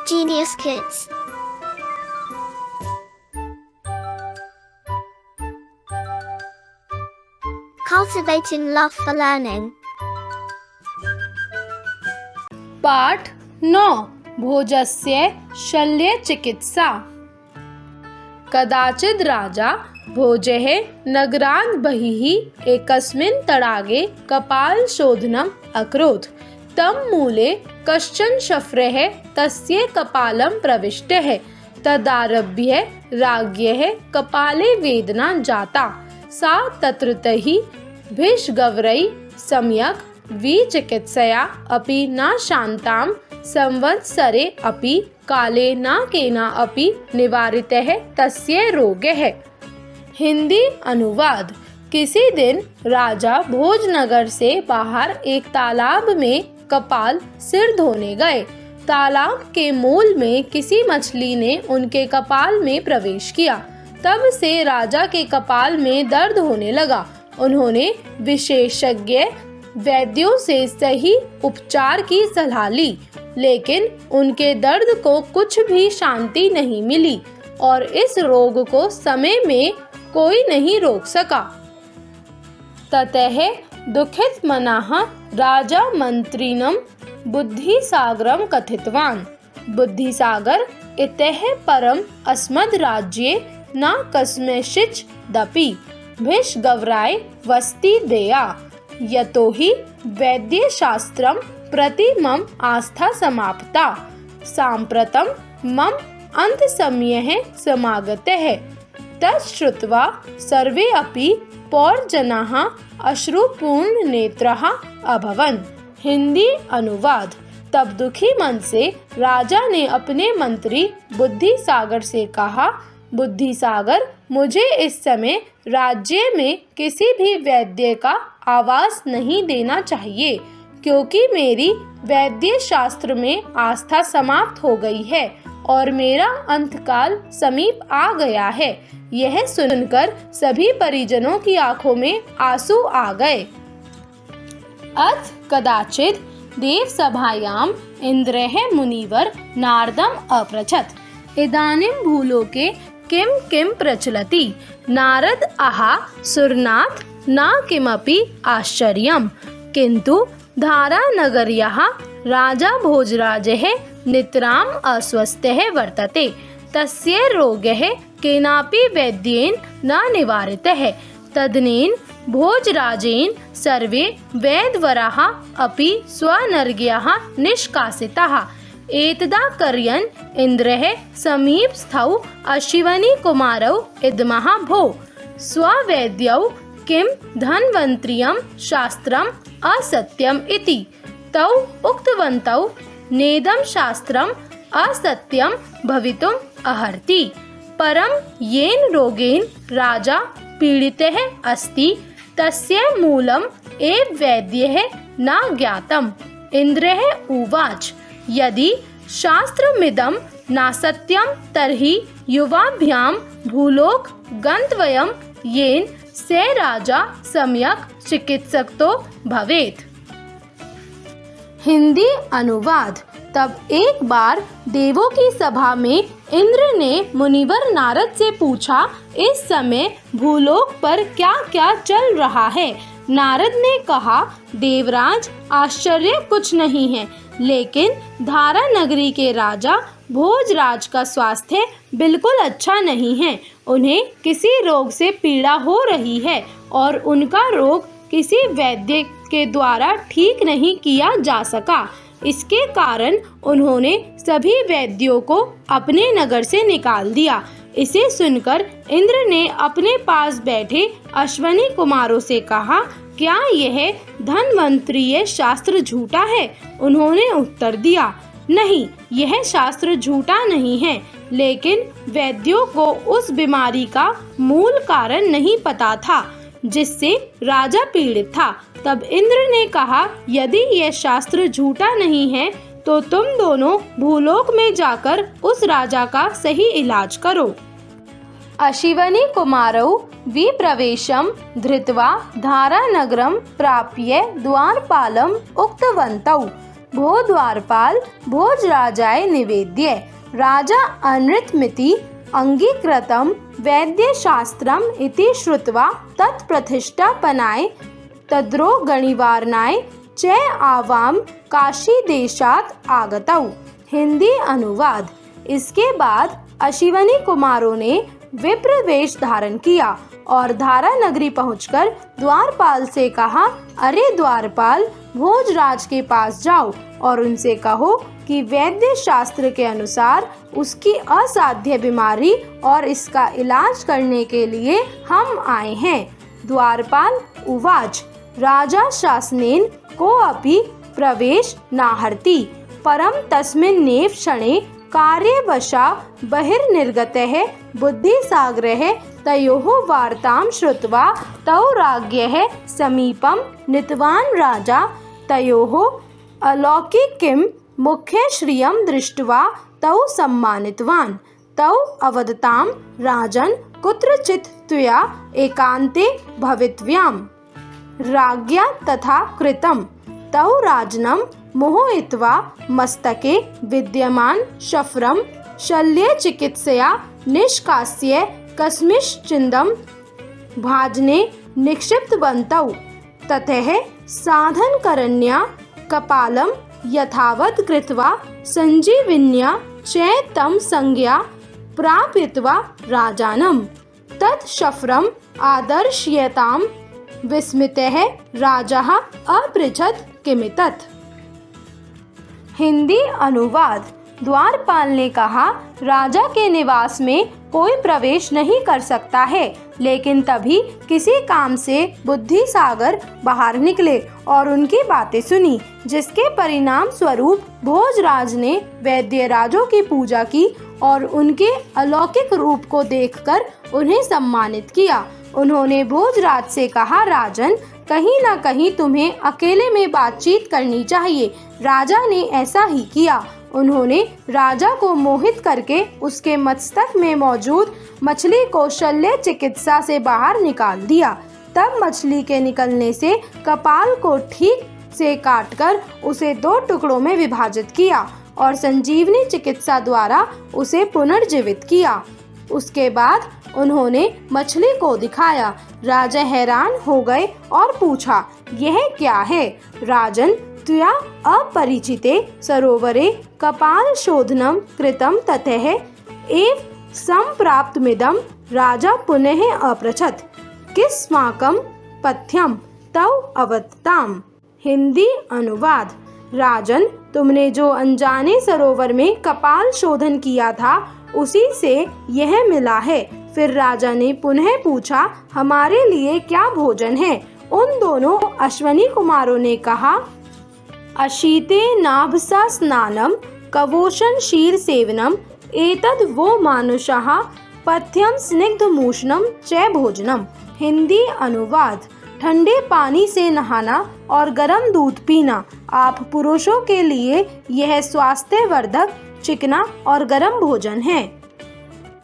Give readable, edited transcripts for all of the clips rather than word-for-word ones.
Genius Kids. Cultivating love for learning. पाठ 9 भोजस्य शल्यचिकित्सा। कदाचित् राजा भोजः नगरात् बहिः एकस्मिन् तडागे कपालशोधनम् अकरोत्। तं मूले कश्चन शफ्रः तस्य कपालं प्रविष्टः। तदारभ्य राज्ञः कपाले वेदना जाता। सा तत्रतः भिषगवरै सम्यक् विचिकित्सया अपि न शान्तां। संवत्सरे अपि काले न केना अपि निवारितः तस्य रोगः। हिंदी अनुवाद। किसी दिन राजा भोजनगर से बाहर एक तालाब में कपाल सिर धोने गए। तालाब के मूल में किसी मछली ने उनके कपाल में प्रवेश किया। तब से राजा के कपाल में दर्द होने लगा। उन्होंने विशेषज्ञ वैद्यों से सही उपचार की सलाह ली, लेकिन उनके दर्द को कुछ भी शांति नहीं मिली और इस रोग को समय में कोई नहीं रोक सका। ततः दुखित मनः राजा मंत्रिणं बुद्धिसागरं कथितवान्। बुद्धिसागर इतः परम् अस्मद् राज्ये न कस्मिंश्चिदपि भिषगवराय वसति देया, यतो हि वैद्यशास्त्रं प्रति मम आस्था समाप्ता। साम्प्रतं मम अंतसमयः समागतः। तच्छ्रुत्वा सर्वे अपि पौरजनाः अश्रुपूर्णनेत्राः अभवन्। हिंदी अनुवाद। तब दुखी मन से राजा ने अपने मंत्री बुद्धिसागर से कहा, बुद्धिसागर, मुझे इस समय राज्य में किसी भी वैद्य का आवास नहीं देना चाहिए, क्योंकि मेरी वैद्य शास्त्र में आस्था समाप्त हो गई है और मेरा अंतकाल समीप आ गया है। यह सुनकर सभी परिजनों की आंखों में आंसू आ गए। अथ कदाचित् देवसभायाम् इन्द्रः मुनिवर नारदम् अपृच्छत्, इदानीं भूलोके किं किं प्रचलति? नारद आह सुरनाथ न किमपि आश्चर्यम्, किन्तु धारानगर्याः राजा भोजराजः नितराम् अस्वस्थः वर्तते। तस्य रोगः केनापि वैद्येन न निवारितः। तदनेन भोजराजेन सर्वे वैद्यवराः अपि स्वनर्घ्याः निष्कासिताः। एतदा कर्यन् इन्द्रः समीपस्थौ अश्विनीकुमारौ इदमः भो स्ववैद्यौ किं धन्वन्त्रियं शास्त्रम् असत्यम् इति। तौ उक्तवन्तौ नेदं शास्त्रम् असत्यं भवितुम् अर्हति, परं येन रोगेण राजा पीडितः अस्ति तस्य मूलम् एव वैद्यः न ज्ञातम्। इन्द्रः उवाच, यदि शास्त्रमिदं नासत्यं तर्हि युवाभ्यां भूलोक गन्तव्यं, येन स राजा सम्यक् चिकित्सको भवेत्। हिंदी अनुवाद। तब एक बार देवों की सभा में इंद्र ने मुनिवर नारद से पूछा, इस समय भूलोक पर क्या क्या चल रहा है? नारद ने कहा, देवराज, आश्चर्य कुछ नहीं है, लेकिन धारा नगरी के राजा भोजराज का स्वास्थ्य बिल्कुल अच्छा नहीं है। उन्हें किसी रोग से पीड़ा हो रही है और उनका रोग किसी वैद्य के द्वारा ठीक नहीं किया जा सका। इसके कारण उन्होंने सभी वैद्यों को अपने नगर से निकाल दिया। इसे सुनकर इंद्र ने अपने पास बैठे अश्विनी कुमारों से कहा, क्या यह धन्वंतरीय शास्त्र झूठा है? उन्होंने उत्तर दिया, नहीं, यह शास्त्र झूठा नहीं है, लेकिन वैद्यों को उस बीमारी का मूल कारण नहीं पता था जिससे राजा पीड़ित था। तब इंद्र ने कहा, यदि यह शास्त्र झूठा नहीं है तो तुम दोनों भूलोक में जाकर उस राजा का सही इलाज करो। अश्विनी कुमारौ विप्रवेशं धृत्वा धारानगरं प्राप्य द्वारपालम् उक्तवन्तौ, भो द्वारपाल भोजराजाय निवेद्य। राजा अनृतमिति अंगीकृतं वैद्यशास्त्रम् इति श्रुत्वा तत्प्रतिष्ठापनाय तद्रो गणिवारणाय च आवां काशीदेशात् आगतौ। हिंदी अनुवाद। इसके बाद अश्विनी कुमारों ने विप्र वेश धारण किया और धारा नगरी पहुंचकर द्वारपाल से कहा, अरे द्वारपाल, भोजराज के पास जाओ और उनसे कहो कि वैद्य शास्त्र के अनुसार उसकी असाध्य बीमारी और इसका इलाज करने के लिए हम आए हैं। द्वारपाल उवाच राजा शासनेन कोऽपि प्रवेश नाहर्ति परम तस्मिन्नेव क्षणे कार्यवशा बहिर्निर्गतः बुद्धिसागरः तयोः वार्तां श्रुत्वा तौ राज्ञः समीपं नीतवान् राजा तयोः अलौकिकीं मुख्यश्रियं दृष्ट्वा तौ सम्मानितवान्। तौ अवदतां राजन् कुत्रचित् त्वया एकान्ते भवितव्यम्। राज्ञा तथा कृतं। तौ राजनं मोहयित्वा मस्तके विद्यमान शफरं शल्यचिकित्सया निष्कास्य कस्मिंश्चिदं भाजने निक्षिप्तवन्तौ। ततः साधनकरण्या कपालं यथावत् कृत्वा सञ्जीविन्या च तं संज्ञा प्रापयित्वा राजानं तत् शफरम् आदर्शयतां विस्मितः राजः अपृच्छत् किमितत्। हिंदी अनुवाद। द्वारपाल ने कहा, राजा के निवास में कोई प्रवेश नहीं कर सकता है, लेकिन तभी किसी काम से बुद्धिसागर बाहर निकले और उनकी बातें सुनी, जिसके परिणाम स्वरूप भोजराज ने वैद्यराजों की पूजा की और उनके अलौकिक रूप को देखकर उन्हें सम्मानित किया। उन्होंने भोजराज से कहा, राजन, कहीं न कहीं तुम्हें अकेले में बातचीत करनी चाहिए। राजा ने ऐसा ही किया। उन्होंने राजा को मोहित करके उसके मस्तक में मौजूद मछली को शल्य चिकित्सा से बाहर निकाल दिया। तब मछली के निकलने से कपाल को ठीक से काटकर उसे 2 टुकड़ों में विभाजित किया और संजीवनी चिकित्सा द्वारा उसे पुनर्जीवित किया। उसके बाद उन्होंने मछली को दिखाया। राजा हैरान हो गए और पूछा, यह क्या है? राजन, त्वया अपरिचिते सरोवरे कपाल शोधनम कृतम ततः एव संप्राप्तमिदं। राजा पुनः अपृच्छत्, किस्माकं पथ्यम? तौ अवदताम्। हिंदी अनुवाद। राजन, तुमने जो अनजाने सरोवर में कपाल शोधन किया था, उसी से यह मिला है। फिर राजा ने पुनः पूछा, हमारे लिए क्या भोजन है? उन दोनों अश्विनी कुमारों ने कहा, अशीते नाभसा स्नानम कवोशन शीर सेवनम एतद् वो मानुषः पथ्यम स्निग्धमूषणम च भोजनम। हिंदी अनुवाद। ठंडे पानी से नहाना और गर्म दूध पीना आप पुरुषों के लिए यह स्वास्थ्यवर्धक चिकना और गर्म भोजन है।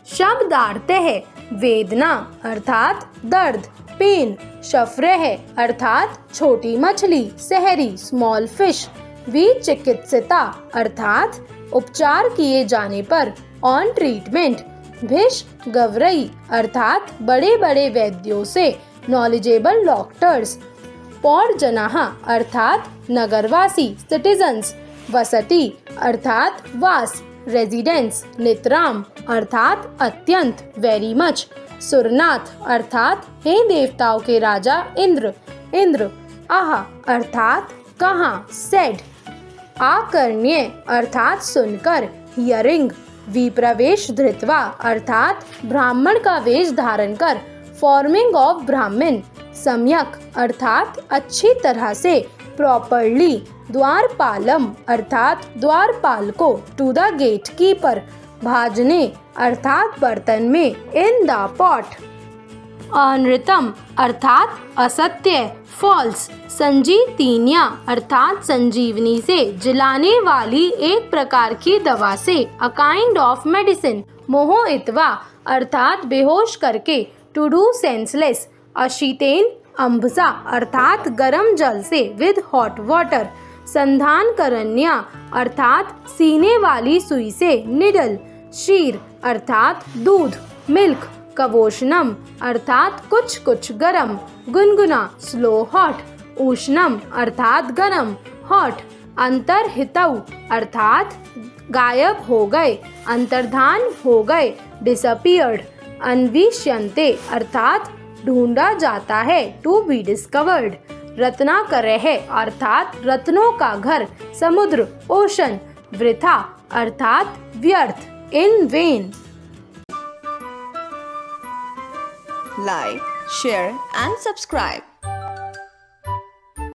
शब्दार्थ है वेदना अर्थात दर्द, पेन, शफरह अर्थात छोटी मछली, सहरी स्मॉल फिश, विचिकित्सिता अर्थात उपचार किए जाने पर, ऑन ट्रीटमेंट, भिष गवरई अर्थात बड़े बड़े वैद्यों से, नॉलेजेबल डॉक्टर्स, पौरजनाः अर्थात नगरवासी सिटीजन्स, वसति अर्थात वास रेजिडेंस, नितराम अर्थात अत्यंत वेरी मच, सुरनाथ अर्थात हे देवताओं के राजा इंद्र, इंद्र, आह अर्थात कहाँ, सेड, आकर्ण्य अर्थात सुनकर, हियरिंग, विप्रवेश धृत्वा अर्थात ब्राह्मण का वेश धारण कर, फॉर्मिंग ऑफ ब्राह्मण, सम्यक अर्थात अच्छी तरह से, प्रॉपरली, द्वारपालम अर्थात द्वारपाल को, टू द गेट कीपर, भाजने अर्थात बर्तन में, इन द पॉट, अनृतम अर्थात असत्य, फॉल्स, संजीवनिया अर्थात संजीवनी से, जलाने वाली एक प्रकार की दवा से, अ काइंड ऑफ मेडिसिन, मोहित्वा अर्थात बेहोश करके, टू डू सेंसलेस, अशीतेन अम्भसा अर्थात गर्म जल से, विद हॉट वाटर, संधान करन्या अर्थात सीने वाली सुई से, निडल। क्षीर अर्थात दूध, मिल्क। कवोष्णम अर्थात कुछ कुछ गरम, गुनगुना स्लो हॉट। उष्णम अर्थात गरम, हॉट। अंतर्हितौ अर्थात गायब हो गए, अंतर्धान हो गए, डिसअपीयर्ड। अन्विष्यन्ते अर्थात ढूंढा जाता है, टू बी डिस्कवर्ड। रत्नाकरः अर्थात रत्नों का घर, समुद्र, ओशन। वृथा अर्थात व्यर्थ, इन when. Like, share and subscribe.